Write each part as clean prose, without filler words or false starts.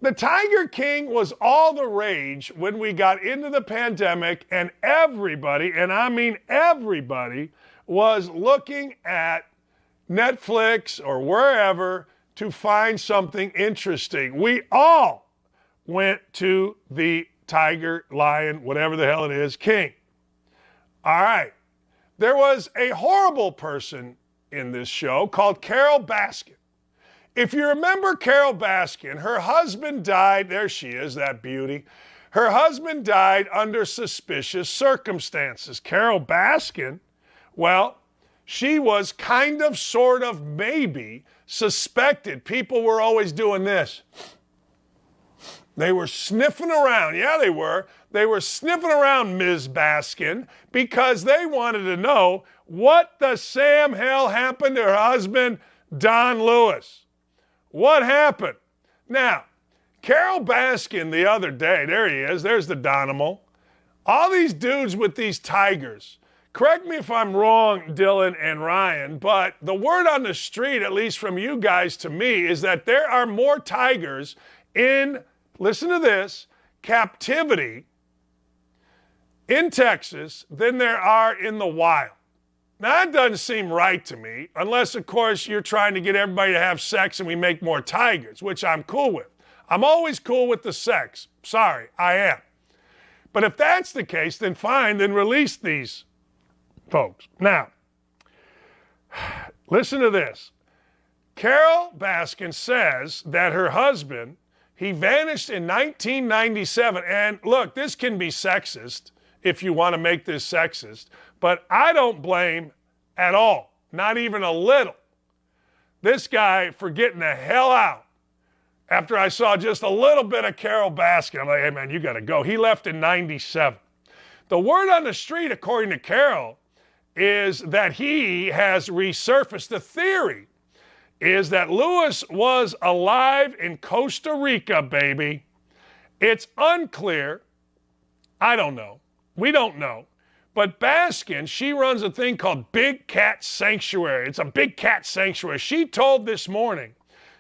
The Tiger King was all the rage when we got into the pandemic, and everybody, and I mean everybody, was looking at Netflix or wherever to find something interesting. We all went to the tiger, lion, whatever the hell it is, king. All right. There was a horrible person in this show called Carole Baskin. If you remember Carole Baskin, her husband died. There she is, that beauty. Her husband died under suspicious circumstances. Carole Baskin, well, she was kind of, sort of, maybe suspected. People were always doing this. They were sniffing around. Yeah, they were. They were sniffing around Ms. Baskin because they wanted to know what the Sam hell happened to her husband, Don Lewis. What happened? Now, Carole Baskin the other day, there he is, there's the Donimal. All these dudes with these tigers. Correct me if I'm wrong, Dylan and Ryan, but the word on the street, at least from you guys to me, is that there are more tigers in, listen to this, captivity in Texas than there are in the wild. Now, that doesn't seem right to me, unless, of course, you're trying to get everybody to have sex and we make more tigers, which I'm cool with. I'm always cool with the sex. Sorry, I am. But if that's the case, then fine, then release these folks. Now, listen to this. Carole Baskin says that her husband, he vanished in 1997. And look, this can be sexist if you want to make this sexist, but I don't blame at all, not even a little, this guy for getting the hell out after I saw just a little bit of Carole Baskin. I'm like, hey man, you got to go. He left in 97. The word on the street, according to Carole, is that he has resurfaced. The theory is that Lewis was alive in Costa Rica, baby. It's unclear. I don't know. We don't know. But Baskin, she runs a thing called Big Cat Sanctuary. It's a big cat sanctuary. She told this morning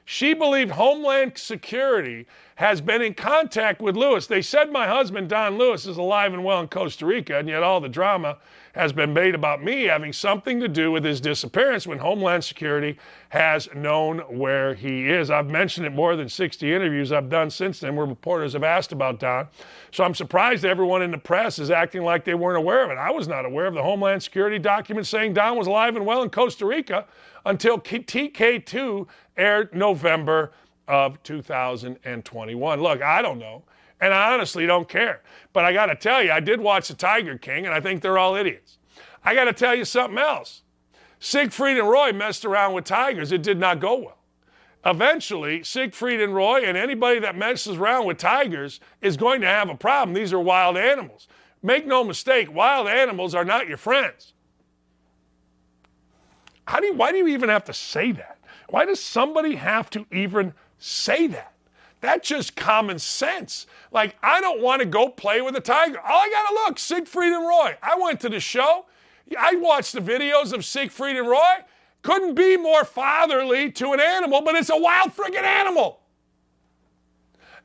she believed Homeland Security has been in contact with Lewis. They said my husband, Don Lewis, is alive and well in Costa Rica, and yet all the drama has been made about me having something to do with his disappearance when Homeland Security has known where he is. I've mentioned it more than 60 interviews I've done since then where reporters have asked about Don. So I'm surprised everyone in the press is acting like they weren't aware of it. I was not aware of the Homeland Security document saying Don was alive and well in Costa Rica until TK2 aired November of 2021. Look, I don't know. And I honestly don't care. But I got to tell you, I did watch The Tiger King, and I think they're all idiots. I got to tell you something else. Siegfried and Roy messed around with tigers. It did not go well. Eventually, Siegfried and Roy and anybody that messes around with tigers is going to have a problem. These are wild animals. Make no mistake, wild animals are not your friends. Why do you even have to say that? Why does somebody have to even say that? That's just common sense. Like, I don't want to go play with a tiger. All I got to look, Siegfried and Roy. I went to the show. I watched the videos of Siegfried and Roy. Couldn't be more fatherly to an animal, but it's a wild friggin' animal.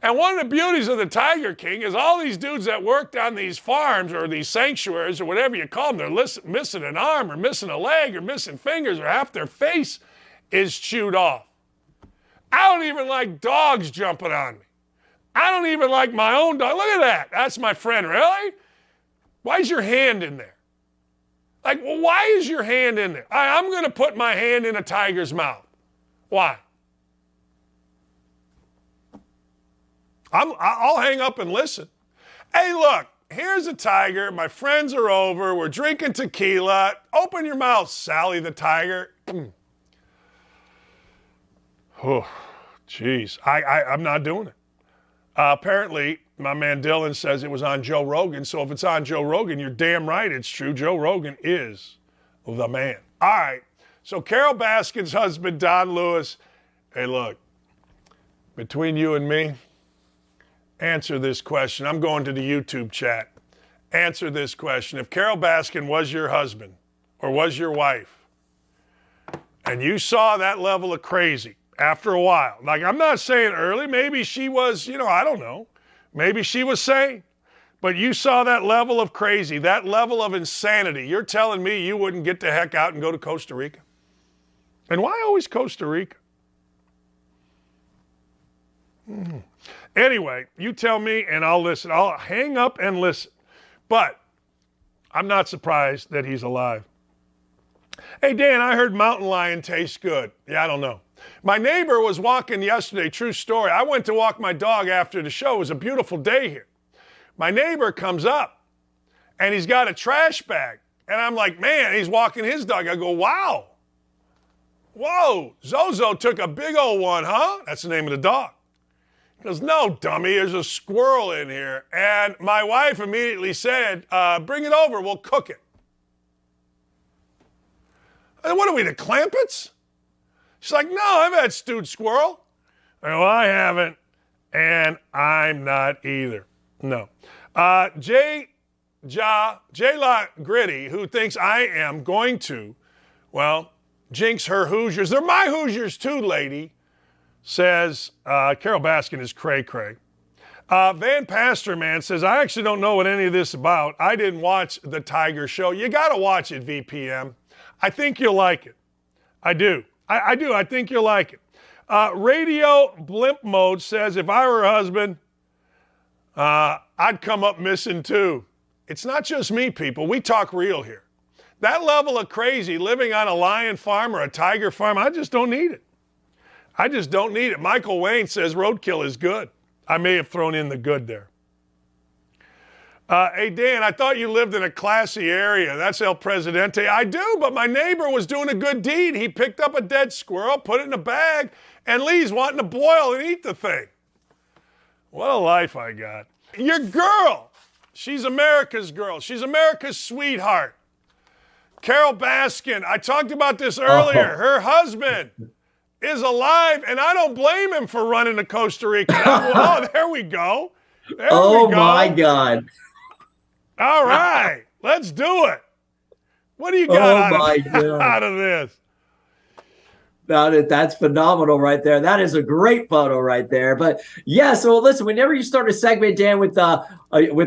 And one of the beauties of the Tiger King is all these dudes that worked on these farms or these sanctuaries or whatever you call them, they're missing an arm or missing a leg or missing fingers or half their face is chewed off. I don't even like dogs jumping on me. I don't even like my own dog. Look at that. That's my friend. Really? Why is your hand in there? Like, well, why is your hand in there? I'm going to put my hand in a tiger's mouth. Why? I'll hang up and listen. Hey, look, here's a tiger. My friends are over. We're drinking tequila. Open your mouth, Sally the tiger. Oh, jeez. I'm not doing it. Apparently, my man Dylan says it was on Joe Rogan. So if it's on Joe Rogan, you're damn right it's true. Joe Rogan is the man. All right. So Carole Baskin's husband, Don Lewis. Hey, look, between you and me, answer this question. I'm going to the YouTube chat. Answer this question. If Carole Baskin was your husband or was your wife, and you saw that level of crazy, after a while. Like, I'm not saying early. Maybe she was, I don't know. Maybe she was sane. But you saw that level of crazy, that level of insanity. You're telling me you wouldn't get the heck out and go to Costa Rica? And why always Costa Rica? Anyway, you tell me and I'll listen. I'll hang up and listen. But I'm not surprised that he's alive. Hey, Dan, I heard mountain lion tastes good. Yeah, I don't know. My neighbor was walking yesterday, true story. I went to walk my dog after the show. It was a beautiful day here. My neighbor comes up, and he's got a trash bag. And I'm like, man, he's walking his dog. I go, wow. Whoa, Zozo took a big old one, huh? That's the name of the dog. He goes, no, dummy, there's a squirrel in here. And my wife immediately said, bring it over, we'll cook it. And what are we, the Clampets? She's like, no, I've had stewed squirrel. I go, I haven't, and I'm not either. No. J-La Gritty, who thinks I am going to, jinx her Hoosiers. They're my Hoosiers too, lady, says Carole Baskin is cray-cray. Van Pastor, man, says, I actually don't know what any of this is about. I didn't watch the Tiger show. You got to watch it, VPM. I think you'll like it. I do. I do. I think you'll like it. Radio Blimp Mode says, if I were a husband, I'd come up missing too. It's not just me, people. We talk real here. That level of crazy, living on a lion farm or a tiger farm, I just don't need it. I just don't need it. Michael Wayne says roadkill is good. I may have thrown in the good there. Hey, Dan, I thought you lived in a classy area. That's El Presidente. I do, but my neighbor was doing a good deed. He picked up a dead squirrel, put it in a bag, and Lee's wanting to boil and eat the thing. What a life I got. Your girl, she's America's girl. She's America's sweetheart. Carole Baskin, I talked about this earlier. Her husband is alive, and I don't blame him for running to Costa Rica. Oh, there we go. There we go. My God. All right, let's do it. What do you got out of this? That's phenomenal right there. That is a great photo right there. But yeah, so listen, whenever you start a segment, Dan, with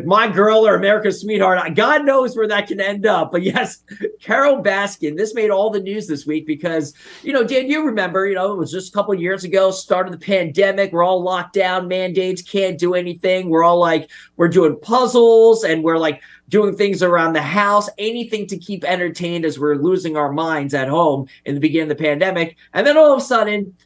my girl or America's sweetheart, God knows where that can end up. But yes, Carole Baskin, this made all the news this week because, Dan, you remember, it was just a couple of years ago, start of the pandemic. We're all locked down, mandates, can't do anything. We're all like, we're doing puzzles and we're like doing things around the house, anything to keep entertained as we're losing our minds at home in the beginning of the pandemic. And then all of a sudden,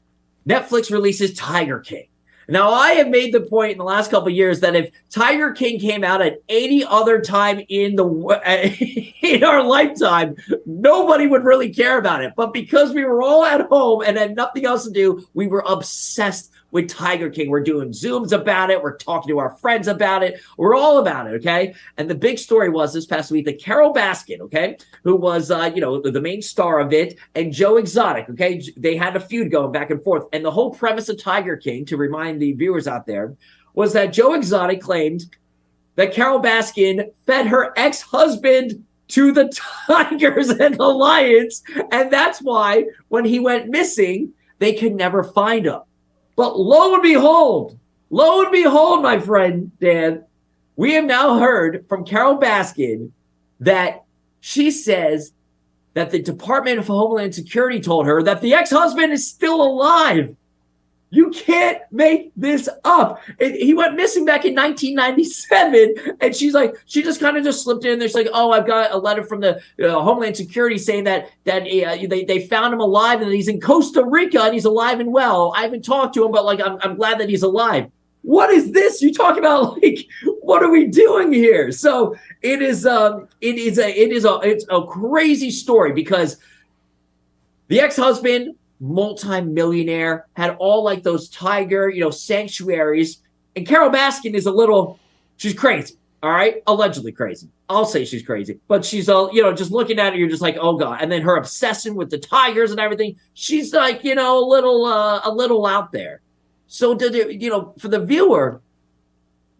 Netflix releases Tiger King. Now, I have made the point in the last couple of years that if Tiger King came out at any other time in our lifetime, nobody would really care about it. But because we were all at home and had nothing else to do, we were obsessed with Tiger King. We're doing Zooms about it. We're talking to our friends about it. We're all about it, okay? And the big story was this past week that Carole Baskin, okay, who was, the main star of it, and Joe Exotic, okay, they had a feud going back and forth. And the whole premise of Tiger King, to remind the viewers out there, was that Joe Exotic claimed that Carole Baskin fed her ex-husband to the tigers and the lions, and that's why when he went missing, they could never find him. But lo and behold, my friend Dan, we have now heard from Carole Baskin that she says that the Department of Homeland Security told her that the ex-husband is still alive. You can't make this up. He went missing back in 1997, and she just kind of slipped in there. She's like, oh, I've got a letter from the Homeland Security saying that they found him alive and that he's in Costa Rica and he's alive and well. I haven't talked to him, but I'm glad that he's alive. What is this? You talk about what are we doing here? So it's a crazy story because the ex-husband, multi-millionaire, had all those tiger, sanctuaries. And Carole Baskin is she's crazy, all right? Allegedly crazy. I'll say she's crazy. But she's, just looking at her, you're just like, oh God. And then her obsession with the tigers and everything, she's a little out there. So, for the viewer,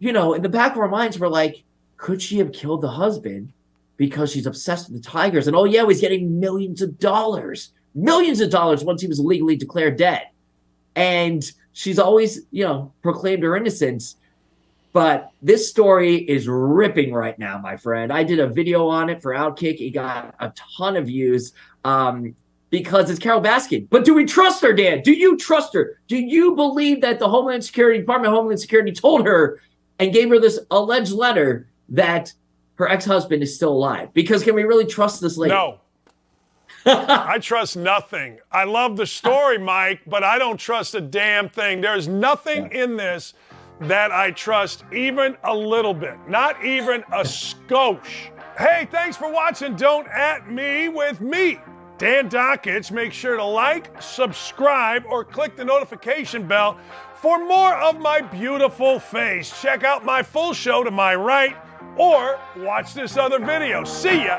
in the back of our minds, we're like, could she have killed the husband because she's obsessed with the tigers? And oh yeah, he's getting millions of dollars once he was legally declared dead. and she's always, proclaimed her innocence. But this story is ripping right now, my friend. I did a video on it for OutKick. It got a ton of views because it's Carole Baskin. But do we trust her, Dan? Do you trust her? Do you believe that the Department of Homeland Security told her and gave her this alleged letter that her ex-husband is still alive? Because can we really trust this lady? No. I trust nothing. I love the story, Mike, but I don't trust a damn thing. There's nothing in this that I trust even a little bit, not even a skosh. Hey, thanks for watching Don't At Me with me, Dan Dockich. Make sure to like, subscribe, or click the notification bell for more of my beautiful face. Check out my full show to my right, or watch this other video. See ya.